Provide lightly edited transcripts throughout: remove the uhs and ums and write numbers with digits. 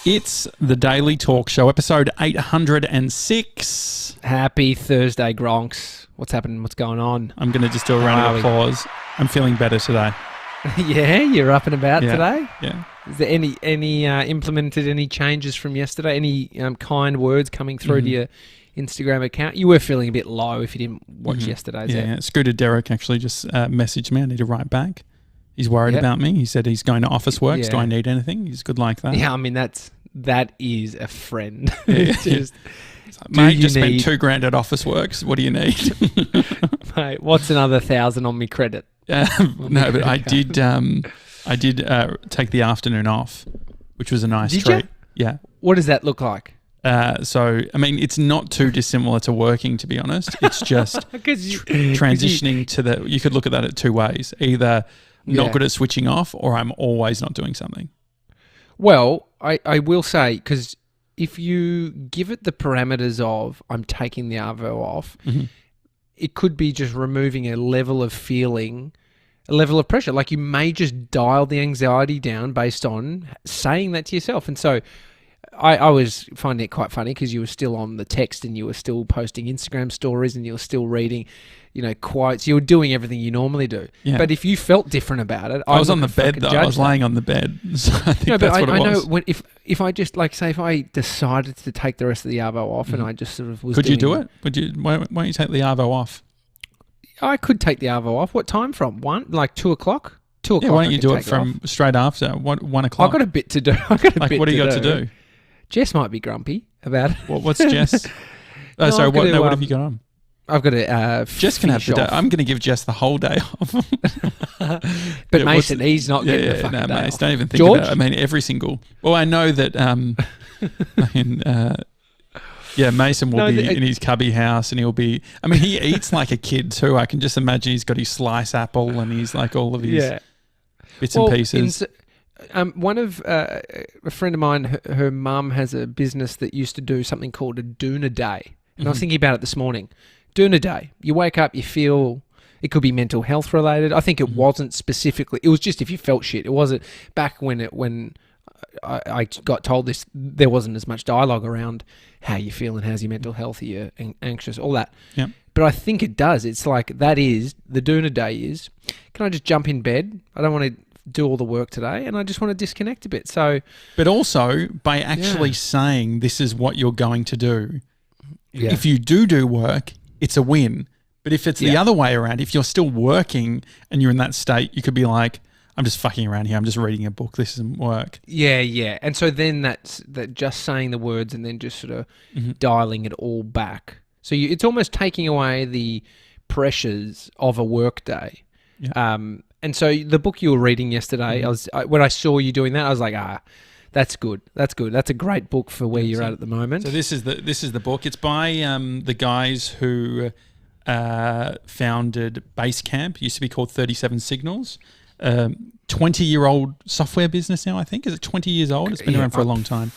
It's the Daily Talk Show, episode 806. Happy Thursday, Gronks. What's happening? What's going on? I'm going to just do a round of applause. I'm feeling better today. Yeah, you're up and about today? Yeah. Is there any implemented any changes from yesterday? Any kind words coming through to your Instagram account? You were feeling a bit low if you didn't watch yesterday's. Yeah. Scooter Derek actually just messaged me. I need to write back. He's worried about me. He said he's going to office work. Do I need anything? He's good like that. Yeah, I mean, that is a friend. Yeah. Mate, just spent $2,000 at office works. What do you need? Mate, what's another 1,000 on me credit? No, but I did take the afternoon off, which was a nice treat. You? Yeah. What does that look like? So, I mean, it's not too dissimilar to working, to be honest. It's just transitioning to the... You could look at that at two ways. Either not good at switching off, or I'm always not doing something. Well, I will say, because if you give it the parameters of I'm taking the arvo off, it could be just removing a level of feeling, a level of pressure. Like you may just dial the anxiety down based on saying that to yourself. And so I was finding it quite funny because you were still on the text and you were still posting Instagram stories and you were still reading, quotes. You were doing everything you normally do. Yeah. But if you felt different about it, I was on the bed though. I was laying on the bed. So I think that's what it was. Know if I just say if I decided to take the rest of the arvo off and I just sort of was. Could you do it? Why don't you take the arvo off? I could take the arvo off. What time from? 2 o'clock? 2 o'clock. Yeah, why don't you do it from straight after 1 o'clock? I've got a bit to do. What do you got to do? Jess might be grumpy about it. What's Jess? What have you got on? I've got to Jess can have the day. I'm going to give Jess the whole day off. But Mason, he's not getting the fucking day Mason, off. don't even think George? about it. I mean, every single... Well, I know that... Mason will be in his cubby house and he'll be... I mean, he eats like a kid too. I can just imagine he's got his slice apple and he's like all of his bits and pieces. One of a friend of mine, her mum has a business that used to do something called a doona day. And I was thinking about it this morning. Doona day. You wake up, you feel... It could be mental health related. I think it wasn't specifically... It was just if you felt shit. It wasn't... Back when I got told this, there wasn't as much dialogue around how you feel and how's your mental health, are you anxious, all that. Yeah. But I think it does. It's like that is... The doona day is... Can I just jump in bed? I don't want to do all the work today and I just want to disconnect a bit. But also by actually saying this is what you're going to do, if you do work, it's a win. But if it's the other way around, if you're still working and you're in that state, you could be like, I'm just fucking around here. I'm just reading a book. This isn't work. Yeah. And so then that just saying the words and then just sort of dialing it all back. So it's almost taking away the pressures of a work day. Yeah. And so the book you were reading yesterday, when I saw you doing that, I was like, that's good. That's good. That's a great book for where you're at the moment. So this is the book. It's by the guys who founded Basecamp. It used to be called 37 Signals. 20-year-old software business now, I think. Is it 20 years old? It's been around for a long time.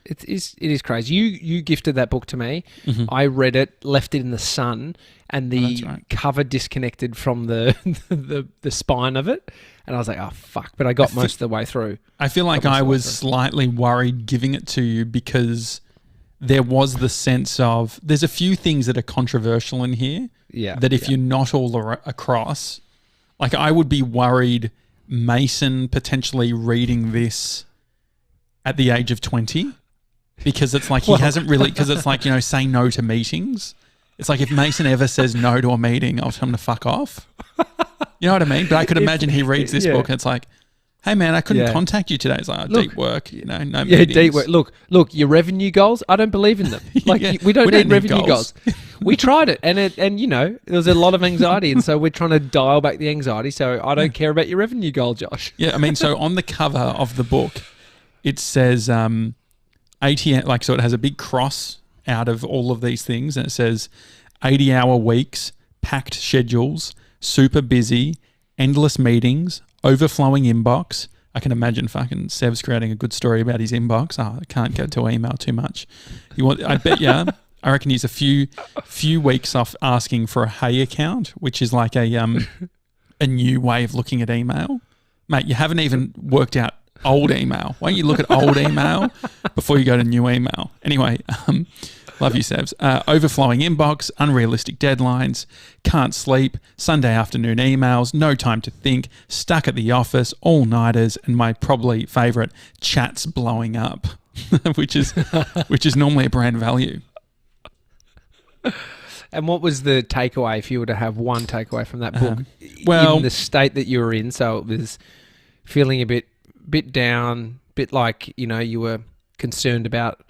It is crazy. You gifted that book to me. I read it, left it in the sun, and the cover disconnected from the spine of it. And I was like, oh, fuck. But I got most of the way through. I feel like I was slightly worried giving it to you because there was the sense of, there's a few things that are controversial in here that if you're not all across, like I would be worried Mason potentially reading this at the age of 20. Because it's like he hasn't really... Because it's like, say no to meetings. It's like if Mason ever says no to a meeting, I'll tell him to fuck off. You know what I mean? But I could imagine he reads this book and it's like, hey, man, I couldn't contact you today. It's like, deep work, no meetings. Yeah, deep work. Look, your revenue goals, I don't believe in them. Like, we don't need revenue goals. We tried it and there was a lot of anxiety and so we're trying to dial back the anxiety. So I don't care about your revenue goal, Josh. Yeah, I mean, so on the cover of the book, it says... 80, so it has a big cross out of all of these things and it says 80-hour weeks, packed schedules, super busy, endless meetings, overflowing inbox. I can imagine fucking Sev's creating a good story about his inbox. I can't go to email too much. I bet you, I reckon he's a few weeks off asking for a Hey account, which is like a new way of looking at email. Mate, you haven't even worked out Old email. Why don't you look at old email before you go to new email? Anyway, love you, Sebs. Overflowing inbox, unrealistic deadlines, can't sleep, Sunday afternoon emails, no time to think, stuck at the office, all-nighters, and my probably favourite, chats blowing up, which is normally a brand value. And what was the takeaway, if you were to have one takeaway from that book? Well, in the state that you were in, so it was feeling a bit down, bit like, you were concerned about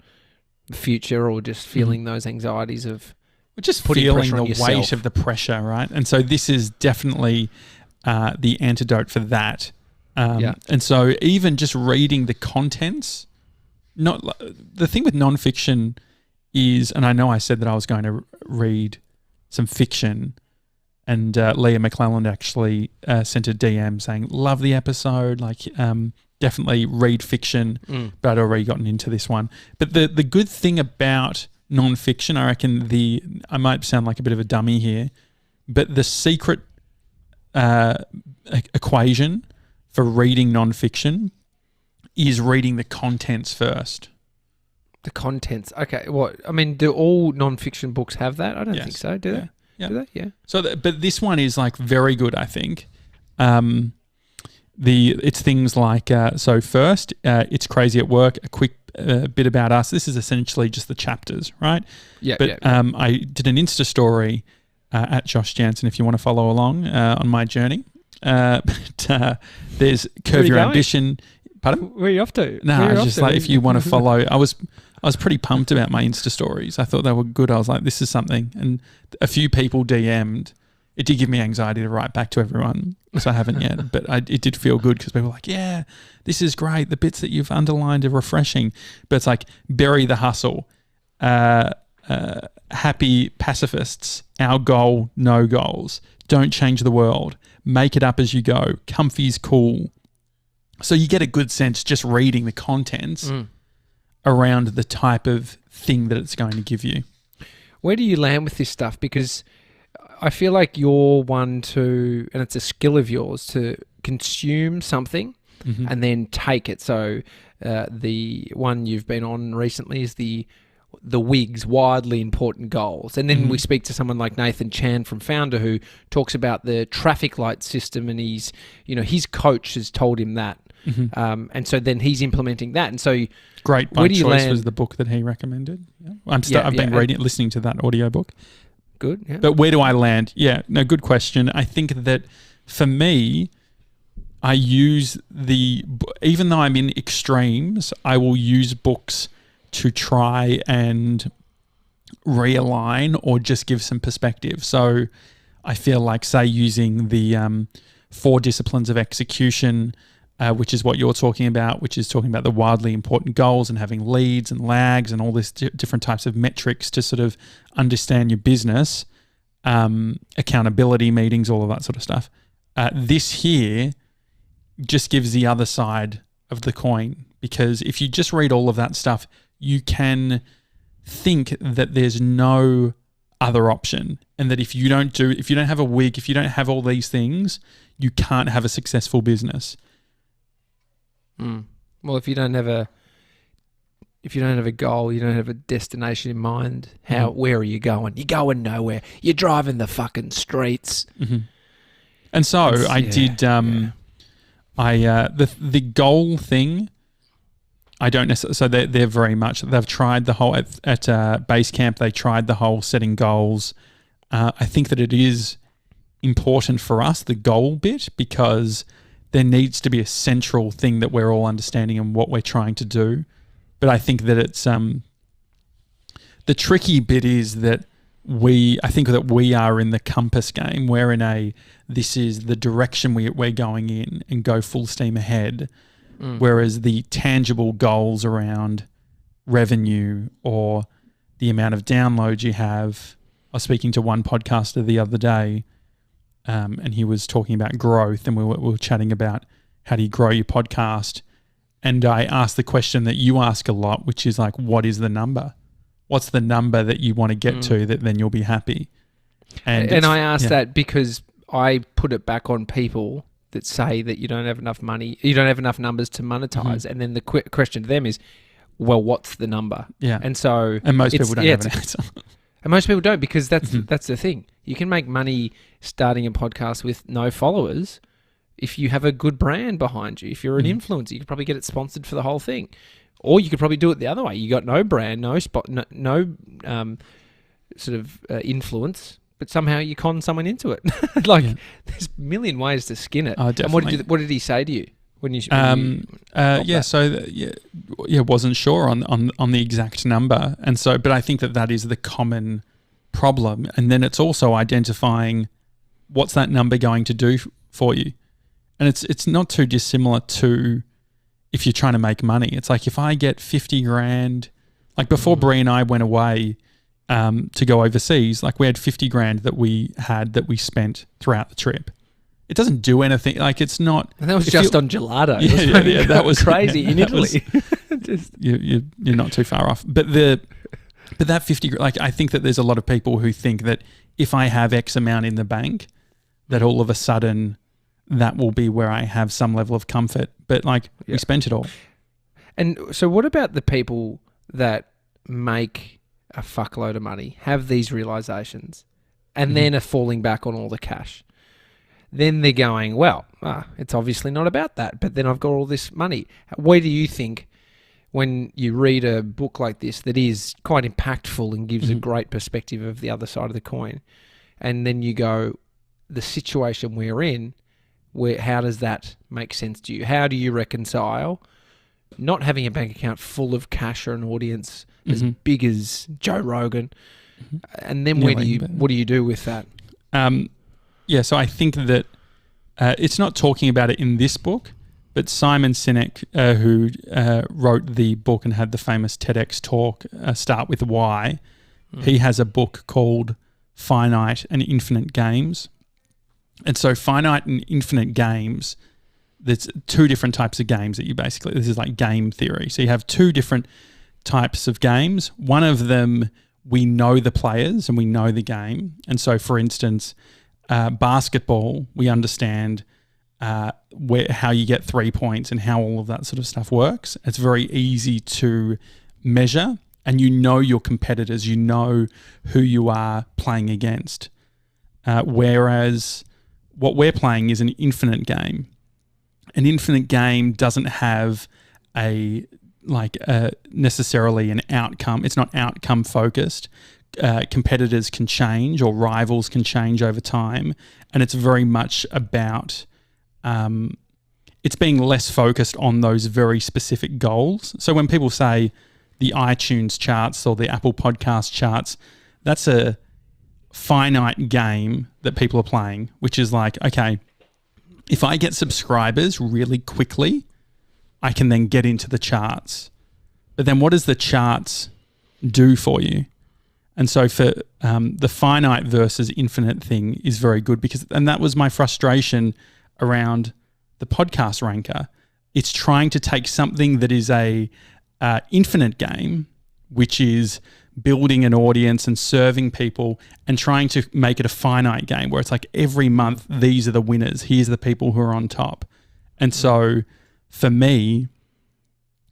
the future, or just feeling those anxieties of just feeling the weight of the pressure, right? And so this is definitely the antidote for that. And so even just reading the contents, the thing with nonfiction is, and I know I said that I was going to read some fiction, and Leah McClelland actually sent a DM saying, love the episode, definitely read fiction, but I'd already gotten into this one. But the good thing about nonfiction, I reckon I might sound like a bit of a dummy here, but the secret equation for reading nonfiction is reading the contents first. The contents. Okay. What? I mean, do all nonfiction books have that? I don't think so. Do they? Yeah. Do they? Yeah. So, but this one is very good, I think. It's things like, so first, it's crazy at work, a quick bit about us. This is essentially just the chapters, right? Yeah. But I did an Insta story at Josh Janssen, if you want to follow along on my journey. But there's Curve Your Ambition. Pardon? Where are you off to? No, it's just if you want to follow, I was pretty pumped about my Insta stories. I thought they were good. I was like, this is something. And a few people DM'd. It did give me anxiety to write back to everyone, so I haven't yet. But it did feel good because people were like, yeah, this is great. The bits that you've underlined are refreshing. But it's like, bury the hustle. Happy pacifists. Our goal, no goals. Don't change the world. Make it up as you go. Comfy's cool. So you get a good sense just reading the contents around the type of thing that it's going to give you. Where do you land with this stuff? Because I feel like you're one to, and it's a skill of yours, to consume something and then take it. So the one you've been on recently is the WIG's Wildly Important Goals. And then we speak to someone like Nathan Chan from Founder, who talks about the traffic light system, and his coach has told him that. And so then he's implementing that. And so Great by Choice was the book that he recommended. Yeah. I've been listening to that audiobook. Good. Yeah. But where do I land? Yeah, no, good question. I think that for me, I use even though I'm in extremes, I will use books to try and realign or just give some perspective. So I feel like, say, using the 4 disciplines of execution, which is what you're talking about, which is talking about the wildly important goals and having leads and lags and all this different types of metrics to sort of understand your business, accountability meetings, all of that sort of stuff. This here just gives the other side of the coin, because if you just read all of that stuff, you can think that there's no other option, and that if you don't have a WIG, if you don't have all these things, you can't have a successful business. Well, if you don't have a goal, you don't have a destination in mind, where are you going? You're going nowhere. You're driving the fucking streets. And so the goal thing, I don't necessarily. So they're very much. They've tried the whole at Basecamp. They tried the whole setting goals. I think that it is important for us, the goal bit, because there needs to be a central thing that we're all understanding and what we're trying to do. But I think that it's the tricky bit is that I think that we are in the compass game. We're in this is the direction we're going in and go full steam ahead. Whereas the tangible goals around revenue or the amount of downloads you have. I was speaking to one podcaster the other day, and he was talking about growth, and we were chatting about how do you grow your podcast. And I asked the question that you ask a lot, which is like, what is the number? What's the number that you want to get to that then you'll be happy? And I asked that because I put it back on people that say that you don't have enough money, you don't have enough numbers to monetize, and then the question to them is, well, what's the number? Yeah, and most people don't have an answer. And most people don't, because that's the thing. You can make money starting a podcast with no followers if you have a good brand behind you. If you're an influencer, you could probably get it sponsored for the whole thing, or you could probably do it the other way. You got no brand, no influence, but somehow you con someone into it. There's a million ways to skin it. Oh, definitely. And what did he say to you when you? Wasn't sure on the exact number, and so, but I think that is the common problem, and then it's also identifying what's that number going to do for you, and it's not too dissimilar to if you're trying to make money. It's like if I get 50 grand, like before Bree and I went away to go overseas, like we had 50 grand that we spent throughout the trip. It doesn't do anything. Like it's not. And that was just on gelato. Yeah, that was crazy in Italy. You're not too far off. But that 50, like I think that there's a lot of people who think that if I have X amount in the bank, that all of a sudden that will be where I have some level of comfort. But we spent it all. And so what about the people that make a fuckload of money, have these realizations, and then are falling back on all the cash? Then they're going, well, it's obviously not about that, but then I've got all this money. Where do you think, when you read a book like this that is quite impactful and gives a great perspective of the other side of the coin, and then you go, the situation we're in, how does that make sense to you? How do you reconcile not having a bank account full of cash or an audience as big as Joe Rogan, and then what do you do with that? So I think that it's not talking about it in this book, but Simon Sinek, who wrote the book and had the famous TEDx talk, Start With Why, he has a book called Finite and Infinite Games. And so finite and infinite games, there's two different types of games that this is like game theory. So you have two different types of games. One of them, we know the players and we know the game. And so, for instance, basketball, we understand how you get 3 points and how all of that sort of stuff works. It's very easy to measure, and you know your competitors, you know who you are playing against. Whereas what we're playing is an infinite game. An infinite game doesn't have necessarily an outcome. It's not outcome focused. Competitors can change, or rivals can change over time, and it's very much about it's being less focused on those very specific goals. So when people say the iTunes charts or the Apple Podcast charts, that's a finite game that people are playing, which is like, okay, if I get subscribers really quickly, I can then get into the charts. But then what does the charts do for you? And so for the finite versus infinite thing is very good, and that was my frustration around the podcast ranker. It's trying to take something that is a infinite game, which is building an audience and serving people, and trying to make it a finite game where it's like every month, these are the winners. Here's the people who are on top. And so for me,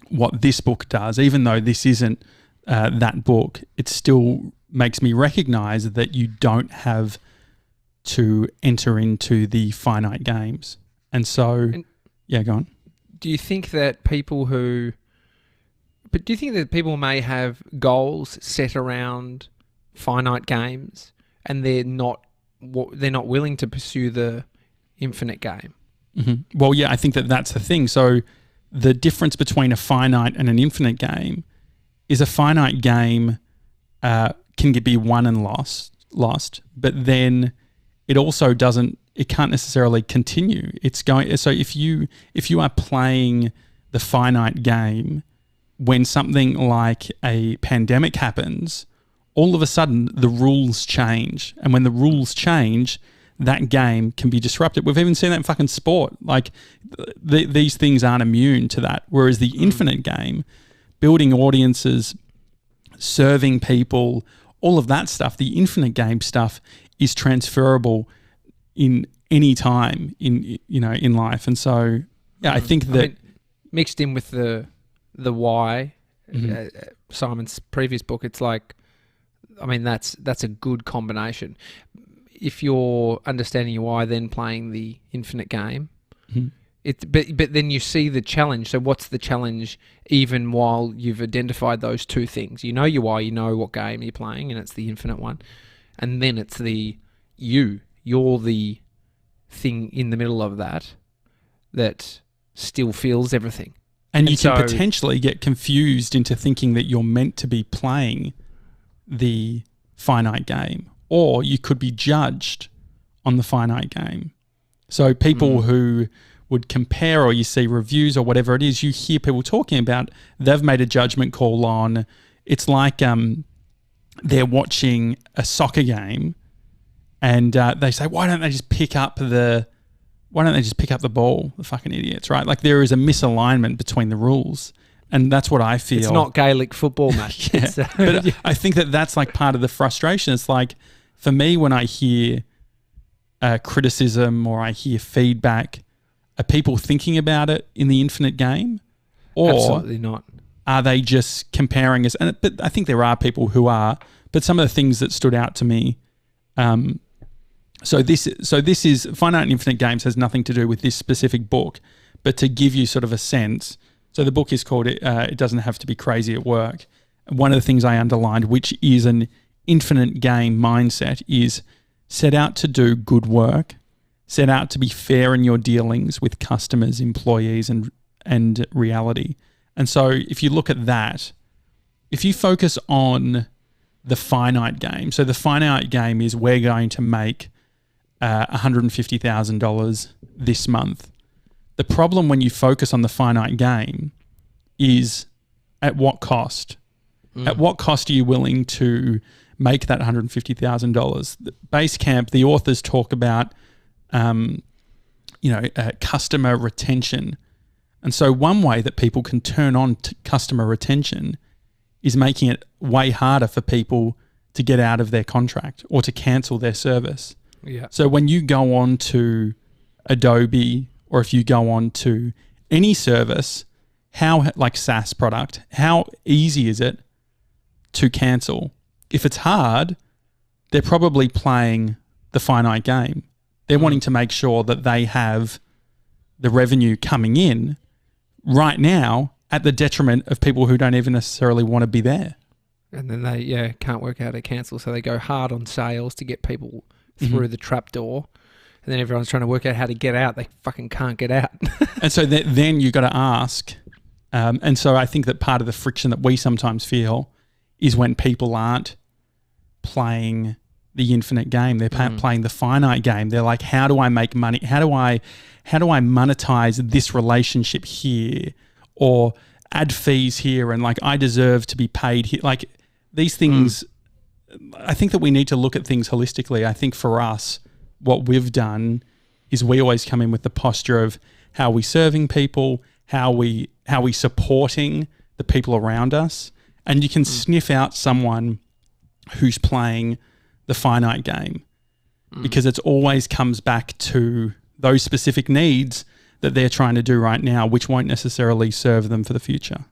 what this book does, even though this isn't that book, it still makes me recognize that you don't have to enter into the finite games. And so, go on. Do you think that people may have goals set around finite games, and they're not willing to pursue the infinite game? Mm-hmm. Well, yeah, I think that's the thing. So the difference between a finite and an infinite game is a finite game can be won and lost, but then it also it can't necessarily continue. So if you are playing the finite game, when something like a pandemic happens, all of a sudden the rules change. And when the rules change, that game can be disrupted. We've even seen that in fucking sport. Like these things aren't immune to that. Whereas the infinite game, building audiences, serving people, all of that stuff, the infinite game stuff is transferable in any time in life. And so, yeah, I think that mixed in with the why, Simon's previous book, it's like, I mean, that's a good combination. If you're understanding your why, then playing the infinite game, but then you see the challenge. So what's the challenge? Even while you've identified those two things, you know your why, you know what game you're playing, and it's the infinite one, and then it's you're the thing in the middle of that still feels everything. And you can potentially get confused into thinking that you're meant to be playing the finite game, or you could be judged on the finite game. So people who would compare, or you see reviews or whatever it is, you hear people talking about, they've made a judgment call on, it's like they're watching a soccer game and they say, why don't they just pick up the ball, the fucking idiots, right? Like there is a misalignment between the rules. And that's what I feel. It's not Gaelic football, mate. But I think that's like part of the frustration. It's like, for me, when I hear criticism or I hear feedback, are people thinking about it in the infinite game? Or absolutely not. Are they just comparing us? But I think there are people who are. But some of the things that stood out to me, so this is Finite and Infinite Games has nothing to do with this specific book, but to give you sort of a sense. So the book is called It Doesn't Have to Be Crazy at Work. One of the things I underlined, which is an infinite game mindset, is set out to do good work, set out to be fair in your dealings with customers, employees, and reality. And so if you look at that, if you focus on the finite game, so the finite game is we're going to make $150,000 this month. The problem when you focus on the finite game is at what cost? At what cost are you willing to make that $150,000? The Basecamp, the authors talk about, customer retention. And so one way that people can turn on to customer retention is making it way harder for people to get out of their contract or to cancel their service. Yeah. So when you go on to Adobe, or if you go on to any service, like SaaS product, how easy is it to cancel? If it's hard, they're probably playing the finite game. They're wanting to make sure that they have the revenue coming in right now at the detriment of people who don't even necessarily want to be there. And then they can't work out how to cancel, so they go hard on sales to get people through the trap door. And then everyone's trying to work out how to get out. They fucking can't get out. And so then you got to ask. And so I think that part of the friction that we sometimes feel is when people aren't playing the infinite game. They're playing the finite game. They're like, how do I make money? How do I monetize this relationship here, or add fees here? And like, I deserve to be paid here. Like these things, I think that we need to look at things holistically. I think for us, what we've done is we always come in with the posture of how we serving people, how we supporting the people around us. And you can sniff out someone who's playing the finite game because it always comes back to those specific needs that they're trying to do right now, which won't necessarily serve them for the future.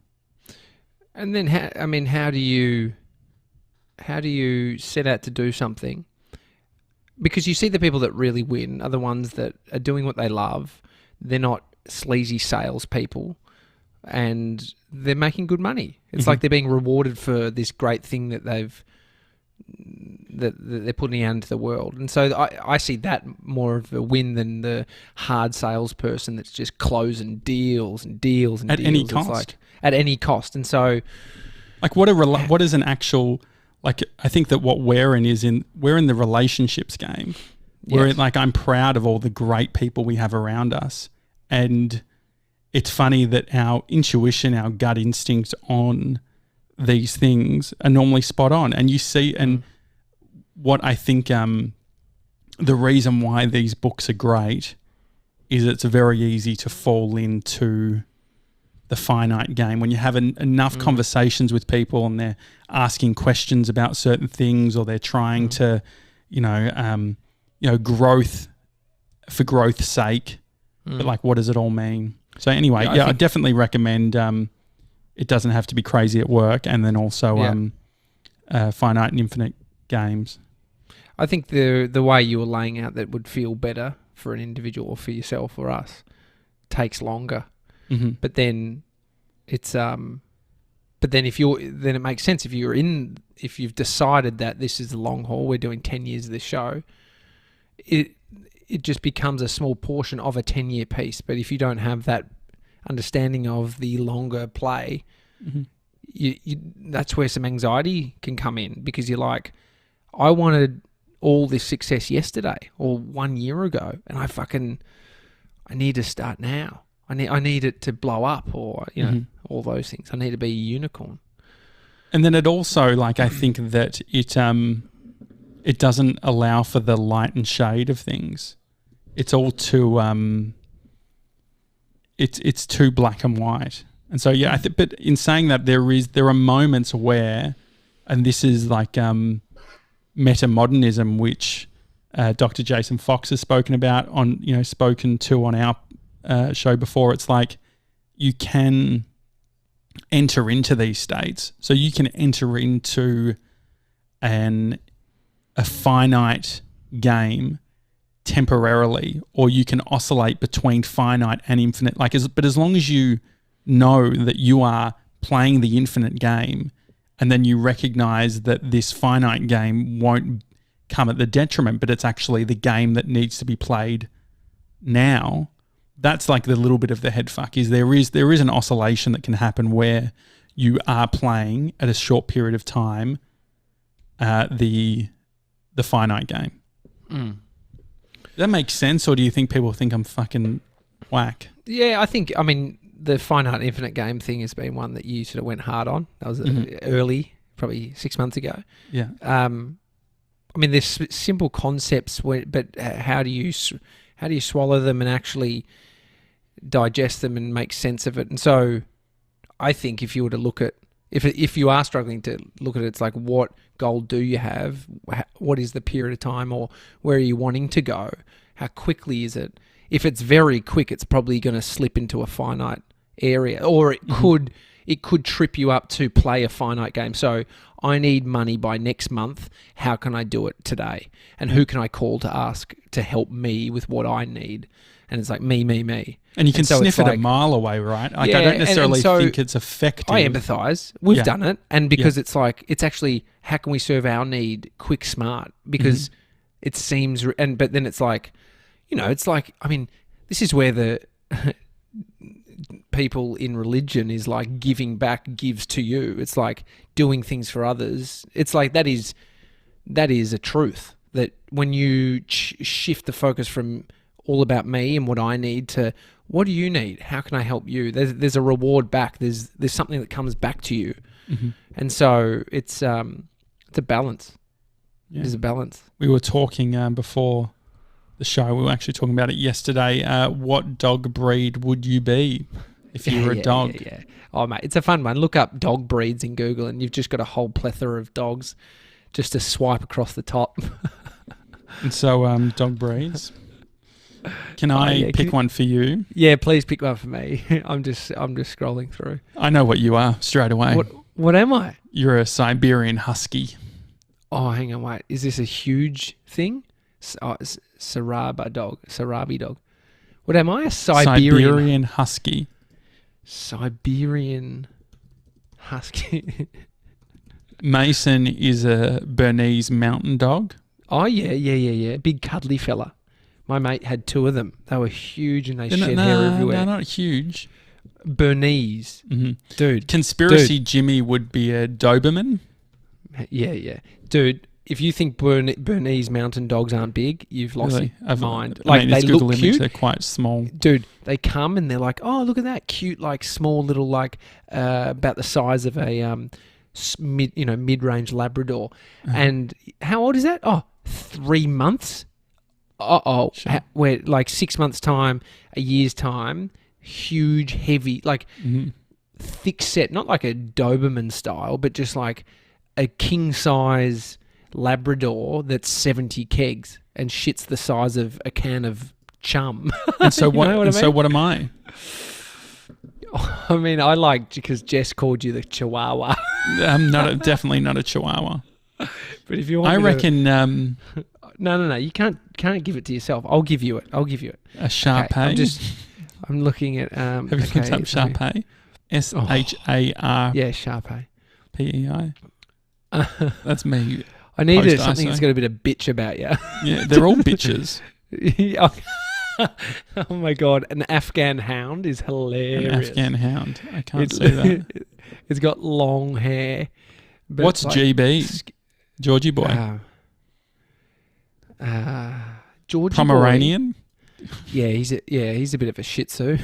And then, how do you set out to do something? Because you see the people that really win are the ones that are doing what they love. They're not sleazy salespeople, and they're making good money. It's like they're being rewarded for this great thing that they're putting out into the world. And so I see that more of a win than the hard salesperson that's just closing deals and deals and at deals. Any cost. Like, at any cost. And so, like, what is an actual? Like, I think that what we're in we're in the relationships game. We're like, I'm proud of all the great people we have around us. And it's funny that our intuition, our gut instincts on these things are normally spot on. And you see, and what I think the reason why these books are great is it's very easy to fall into the finite game when you have enough conversations with people and they're asking questions about certain things, or they're trying to, growth for growth's sake, but like, what does it all mean? So anyway, I definitely recommend. It doesn't have to be crazy at work, and then also finite and infinite games. I think the way you were laying out that would feel better for an individual or for yourself or us takes longer. Mm-hmm. But then it's then it makes sense if you've decided that this is the long haul, we're doing 10 years of this show, it just becomes a small portion of a 10-year piece. But if you don't have that understanding of the longer play, that's where some anxiety can come in, because you're like, I wanted all this success yesterday or 1 year ago, and I need to start now. I need it to blow up, or all those things. I need to be a unicorn. And then it also, like, I think that it doesn't allow for the light and shade of things. It's all too it's too black and white. And so but in saying that, there are moments where, and this is like meta-modernism, which Dr. Jason Fox has spoken about spoken to on our show before. It's like you can enter into these states. So you can enter into a finite game temporarily, or you can oscillate between finite and infinite. But as long as you know that you are playing the infinite game, and then you recognize that this finite game won't come at the detriment, but it's actually the game that needs to be played now. That's like the little bit of the head fuck, is there is an oscillation that can happen where you are playing at a short period of time the finite game. Mm. Does that make sense, or do you think people think I'm fucking whack? Yeah, I mean, the finite infinite game thing has been one that you sort of went hard on. That was early, probably 6 months ago. Yeah. I mean, there's simple concepts, but how do you swallow them and actually digest them and make sense of it? And so, I think if you were to look at, if you are struggling to look at it, it's like, what goal do you have? What is the period of time, or where are you wanting to go? How quickly is it? If it's very quick, it's probably going to slip into a finite area, or it could trip you up to play a finite game. So I need money by next month. How can I do it today? And who can I call to ask to help me with what I need? And it's like me. And you can sniff it a mile away, right? Like, I don't necessarily think it's effective. I empathise. We've done it. And because it's like, it's actually, how can we serve our need quick, smart? Because it seems, but then it's like, it's like, I mean, this is where the people in religion is like, giving back gives to you. It's like doing things for others. It's like, that is a truth, that when you shift the focus from all about me and what I need to what do you need? How can I help you? There's a reward back. There's something that comes back to you. Mm-hmm. And so it's a balance. Yeah. It is a balance. We were talking before the show. We were actually talking about it yesterday. What dog breed would you be if you were a dog? Yeah. Oh, mate, it's a fun one. Look up dog breeds in Google and you've just got a whole plethora of dogs just to swipe across the top. And so dog breeds. Can I pick one for you? Yeah, please pick one for me. I'm just scrolling through. I know what you are straight away. What am I? You're a Siberian Husky. Oh, hang on, wait. Is this a huge thing? Sarabi dog. What am I? A Siberian Husky. Siberian Husky. Mason is a Bernese mountain dog. Oh, yeah. Big cuddly fella. My mate had two of them. They were huge and they shed hair everywhere. They're not huge. Bernese. Mm-hmm. Dude. Conspiracy Jimmy would be a Doberman. Yeah. Dude, if you think Bernese mountain dogs aren't big, you've lost your mind. They look cute. They're quite small. Dude, they come and they're like, oh, look at that cute, like small little, like about the size of a mid-range Labrador. Uh-huh. And how old is that? Oh, 3 months. Sure. Where like 6 months' time, a year's time, huge, heavy, like thick set, not like a Doberman style, but just like a king size Labrador that's 70 kegs and shit's the size of a can of chum. And so what? What So what am I? I mean, I like because Jess called you the Chihuahua. I'm definitely not a Chihuahua. But if you want, I reckon. No. You can't give it to yourself. I'll give you it. A Shar Pei. Okay, I'm looking at. Have you looked up Shar Pei? SHAR. Yeah, Shar Pei. PEI. That's me. I needed something that's got a bit of bitch about you. Yeah, they're all bitches. Oh my God, an Afghan hound is hilarious. An Afghan hound. I can't see that. It's got long hair. What's GB? Georgie boy. Georgie Pomeranian? Boy. Yeah, he's a bit of a Shih Tzu.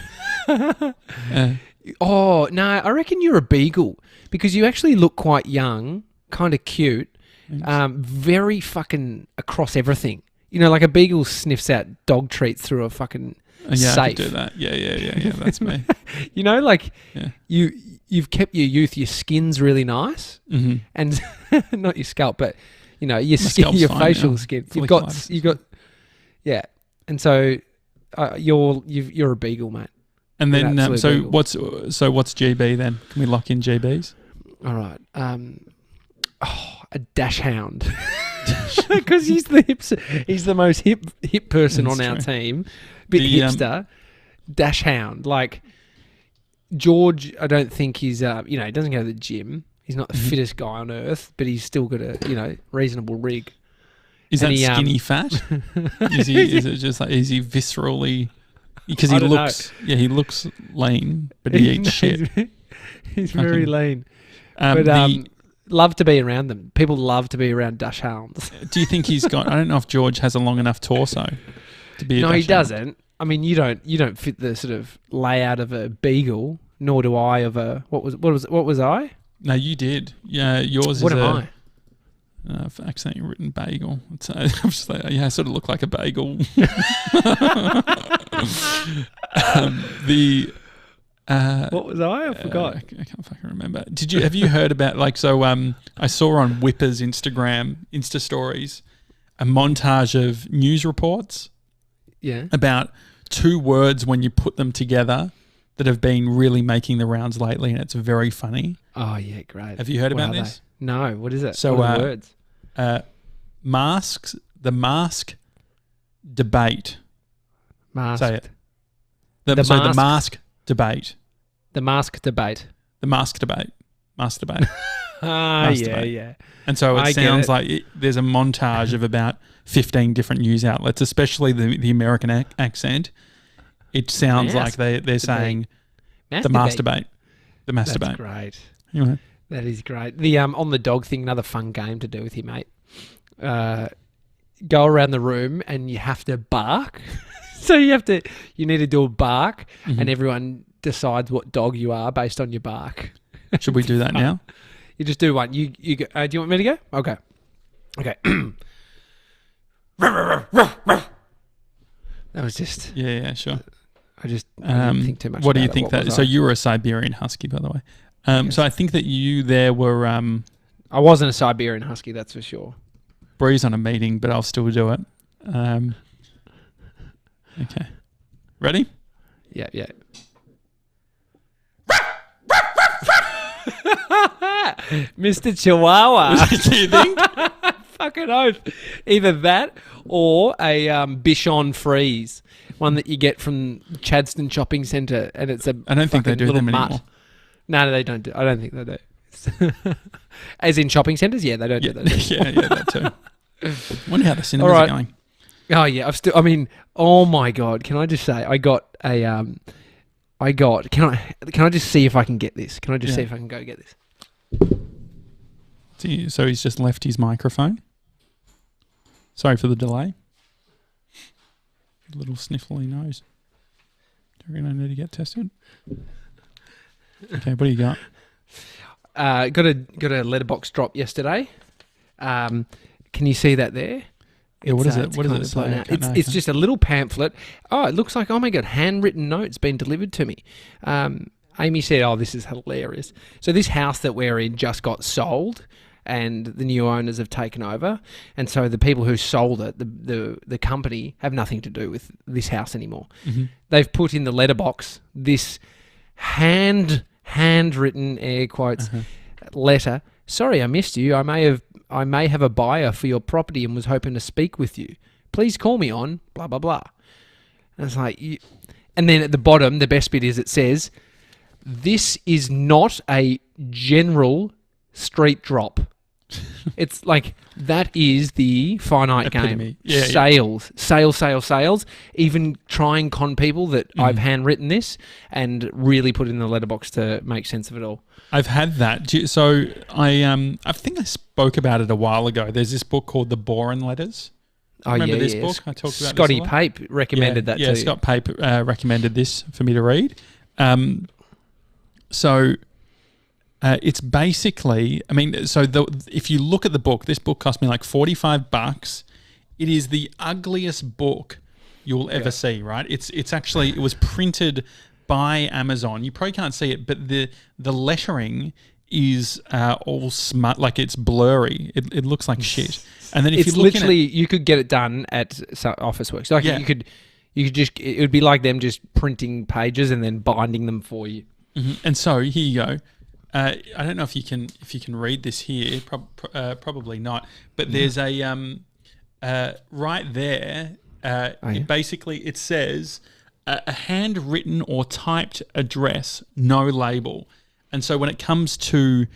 Oh, no, I reckon you're a beagle because you actually look quite young, kind of cute, very fucking across everything. You know, like a beagle sniffs out dog treats through a fucking safe. I could do that. Yeah, that's me. You know, like you've kept your youth, your skin's really nice, and not your scalp, but you know, your skin, your facial skin. You've got, yeah, and so you're a beagle, mate. And then, so what's GB then? Can we lock in GBs? All right. A dash hound. Because he's the most hip person on our team. Bit hipster. Dash hound. Like George, I don't think he's he doesn't go to the gym. He's not the fittest guy on earth, but he's still got a reasonable rig. Is that skinny fat? Is it just like, is he viscerally? Because he looks lean, but he eats shit. He's very lean. Love to be around them. People love to be around dash hounds. Do you think he's got? I don't know if George has a long enough torso to be. No, he doesn't. I mean, you don't fit the sort of layout of a beagle, nor do I of a what was I? No, you did. Yeah, yours. What am I? I've accidentally written bagel. I'm just like, I sort of look like a bagel. What was I forgot. I can't fucking remember. Have you heard about I saw on Whipper's Insta stories a montage of news reports about 2 words when you put them together that have been really making the rounds lately, and it's very funny. Oh yeah, great. Have you heard about this? No, what is it? So what are the words? The mask debate. Masked. Say it. The mask debate. The mask debate. The mask debate. Mask debate. Yeah. And so it sounds like there's a montage of about 15 different news outlets, especially the American accent. It sounds like they're saying the mask debate. The mask debate. That's great. Anyway. That is great. The on the dog thing, another fun game to do with you, mate. Go around the room and you have to bark. So you need to do a bark, and everyone decides what dog you are based on your bark. Should we do that now? You just do one. You go, do you want me to go? Okay. That was just. Yeah, sure. I didn't think too much. What do you think that? So you were a Siberian Husky, by the way. Yes. So I think that you there were. I wasn't a Siberian Husky, that's for sure. Bree's on a meeting, but I'll still do it. Okay. Ready? Yeah. Mr. Chihuahua. Do you think? Fucking oath. Either that or a Bichon Freeze, one that you get from Chadstone Shopping Centre, and it's a. I don't think they do them mutt. anymore. No, they don't do. I don't think they do. As in shopping centres, yeah, they don't do that. Yeah, that too. Wonder how the cinemas are going. Oh yeah, oh my God, can I just say can I just see if I can get this? Can I just see if I can go get this? So he's just left his microphone. Sorry for the delay. A little sniffly nose. Do you reckon I need to get tested? Okay, what do you got? Got a letterbox drop yesterday. Can you see that there? Yeah, what is it? What does it say? It's just a little pamphlet. Oh, it looks like, oh my God, handwritten notes been delivered to me. Amy said, oh, this is hilarious. So this house that we're in just got sold. and the new owners have taken over, and so the people who sold it, the company, have nothing to do with this house anymore. Mm-hmm. They've put in the letterbox this handwritten, air quotes, letter. Sorry, I missed you. I may have a buyer for your property and was hoping to speak with you. Please call me on blah blah blah. And it's like, and then at the bottom, the best bit is it says, "This is not a general street drop." It's like, that is the Finite epitome. Game. Sales. Even try and con people that I've handwritten this, and really put it in the letterbox to make sense of it all. I've had that. So I think I spoke about it a while ago. There's this book called The Boring Letters. Remember this book? I talked about Scotty this Pape recommended that to you. Scott Pape recommended this for me to read. It's basically, if you look at the book, this book cost me like $45. It is the ugliest book you'll ever see, right? It's actually, it was printed by Amazon. You probably can't see it, but the lettering is all smut, like it's blurry. It looks like shit. And then if it's you look literally, you could get it done at Officeworks. Like you could just, it would be like them just printing pages and then binding them for you. Mm-hmm. And so here you go. I don't know if you can read this here. Probably not. But there's a right there. Basically, it says a handwritten or typed address, no label. And so when it comes to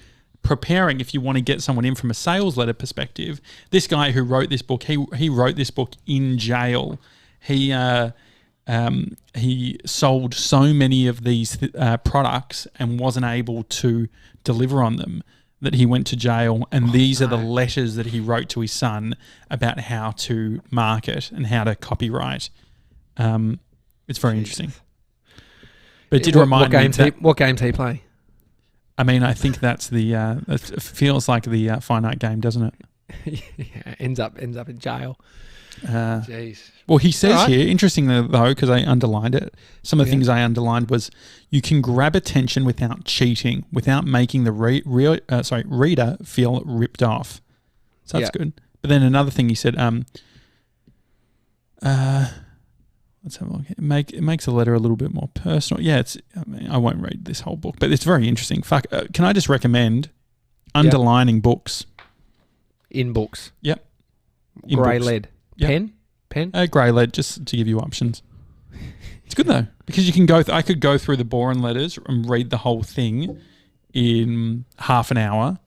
preparing, if you want to get someone in from a sales letter perspective, this guy who wrote this book, he wrote this book in jail. He sold so many of these products and wasn't able to deliver on them that he went to jail. And these are the letters that he wrote to his son about how to market and how to copyright. It's very interesting. But it did remind me that... What games do you play? I mean, I think that's the... it feels like the Finite Game, doesn't it? Yeah, ends up in jail. Jeez. Well, he says here, interesting though, because I underlined it. Some of the things I underlined was, you can grab attention without cheating, without making the reader feel ripped off. So that's good. But then another thing he said, let's have a look. It makes the letter a little bit more personal. Yeah, I won't read this whole book, but it's very interesting. Can I just recommend underlining books? In books. Yep. Grey lead. Yep. Pen? Grey lead, just to give you options. It's good though, because you can go. I could go through the boring letters and read the whole thing in half an hour,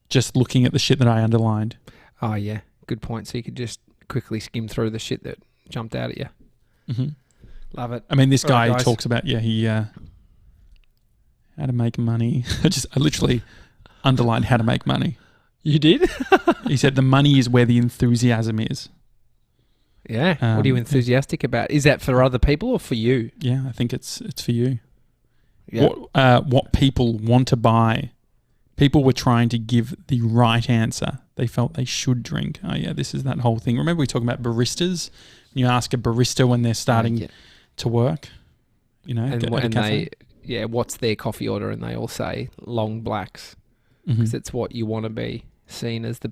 just looking at the shit that I underlined. Oh yeah, good point. So you could just quickly skim through the shit that jumped out at you. Mm-hmm. Love it. I mean, this guy talks about how to make money. I literally underlined how to make money. You did? He said the money is where the enthusiasm is. Yeah. What are you enthusiastic about? Is that for other people or for you? Yeah, I think it's for you. Yeah. What people want to buy. People were trying to give the right answer. They felt they should drink. Oh yeah, this is that whole thing. Remember we were talking about baristas? You ask a barista when they're starting to work, what's their coffee order? And they all say long blacks, because it's what you want to be seen as the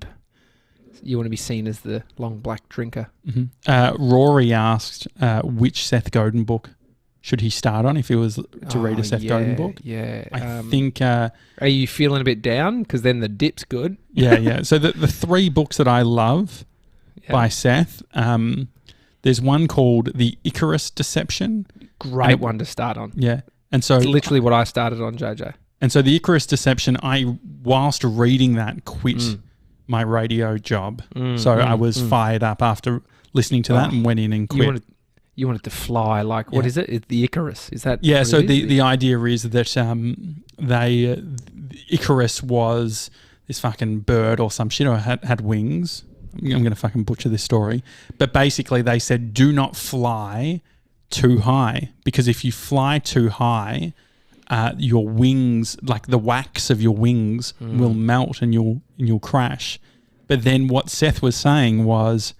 long black drinker. Mm-hmm. Rory asked which Seth Godin book should he start on if he was to read a Seth Godin book. Yeah. I think... are you feeling a bit down? Because then the dip's good. Yeah. So the three books that I love by Seth, there's one called The Icarus Deception. Great one to start on. Yeah. And so... It's literally what I started on, JJ. And so The Icarus Deception, whilst reading that, quit my radio job. I was fired up after listening to that and went in and quit. You want it to fly like, what is it? It's the Icarus. Is that? Yeah, so the idea is that Icarus was this fucking bird or some shit, or had wings. I'm going to fucking butcher this story. But basically they said, do not fly too high, because if you fly too high, your wings, like the wax of your wings, will melt and you'll crash. But then what Seth was saying was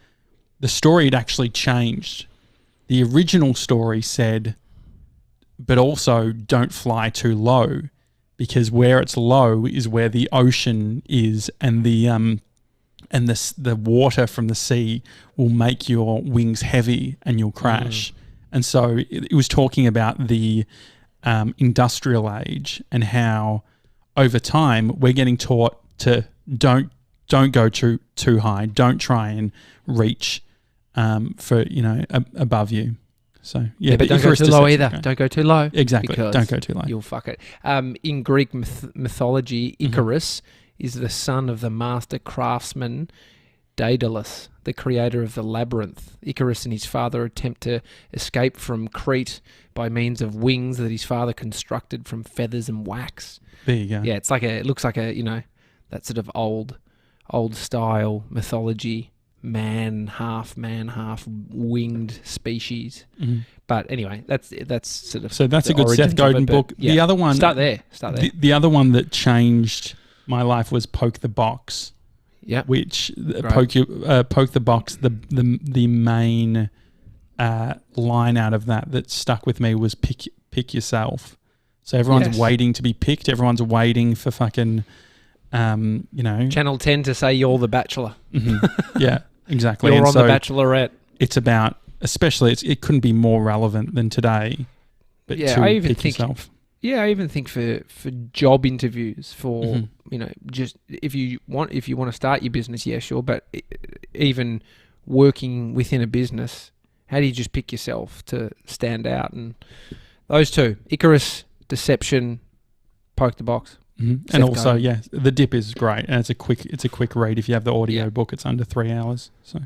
the story had actually changed. The original story said, but also don't fly too low, because where it's low is where the ocean is, and the water from the sea will make your wings heavy and you'll crash. And so it was talking about the industrial age and how over time we're getting taught to don't go too high, don't try and reach for above you. So but don't go too low either. Great. Don't go too low. Exactly. Don't go too low. You'll fuck it. In Greek mythology, Icarus is the son of the master craftsman Daedalus, the creator of the labyrinth. Icarus and his father attempt to escape from Crete by means of wings that his father constructed from feathers and wax. There you go. Yeah, it looks like a that sort of old style mythology. Man, half winged species. But anyway, that's sort of so that's a good Seth Godin book. Yeah. The other one, start there. The other one that changed my life was Poke the Box. Yeah, which poke the box. The main line out of that stuck with me was pick yourself. So everyone's waiting to be picked. Everyone's waiting for fucking. Channel 10 to say you're the Bachelor. Yeah, exactly. You're on the Bachelorette. It's about, especially, it couldn't be more relevant than today. But I even think yourself. Yeah, I even think for job interviews, for just if you want to start your business, yeah, sure. But even working within a business, how do you just pick yourself to stand out? And those two, Icarus, Deception, Poke the Box. And also, the Dip is great, and it's a quick read. If you have the audio book, it's under 3 hours. So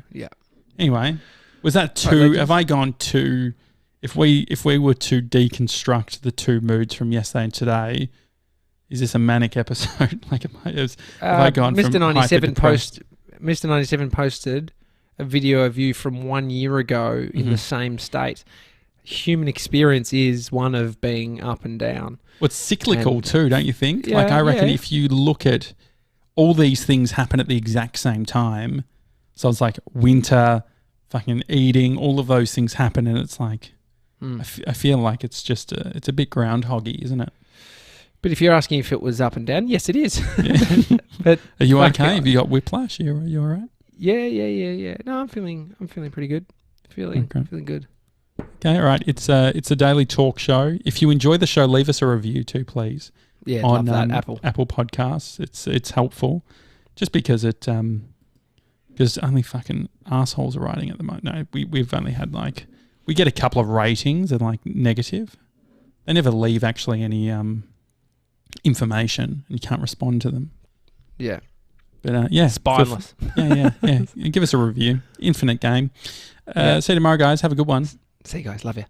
anyway, was that two? Have I gone two? If we were to deconstruct the two moods from yesterday and today, is this a manic episode? Have I gone Mr. from 97 Mr. 97 posted a video of you from 1 year ago in the same state. Human experience is one of being up and down. Well, it's cyclical too, don't you think? I reckon if you look at all these things happen at the exact same time, so it's like winter, fucking eating, all of those things happen, and it's like, I feel like it's just it's a bit groundhoggy, isn't it? But if you're asking if it was up and down, yes, it is. Yeah. But are you okay? Have you got whiplash? Are you all right? Yeah. No, I'm feeling pretty good. Feeling good. Okay, all right. It's a daily talk show. If you enjoy the show, leave us a review too, please. Yeah, on love that, Apple Podcasts. It's helpful, just because because only fucking assholes are writing at the moment. No, we've only had we get a couple of ratings and negative. They never leave actually any information, and you can't respond to them. Yeah. But spineless. Yeah. Give us a review. Infinite game. See you tomorrow, guys. Have a good one. See you guys. Love you.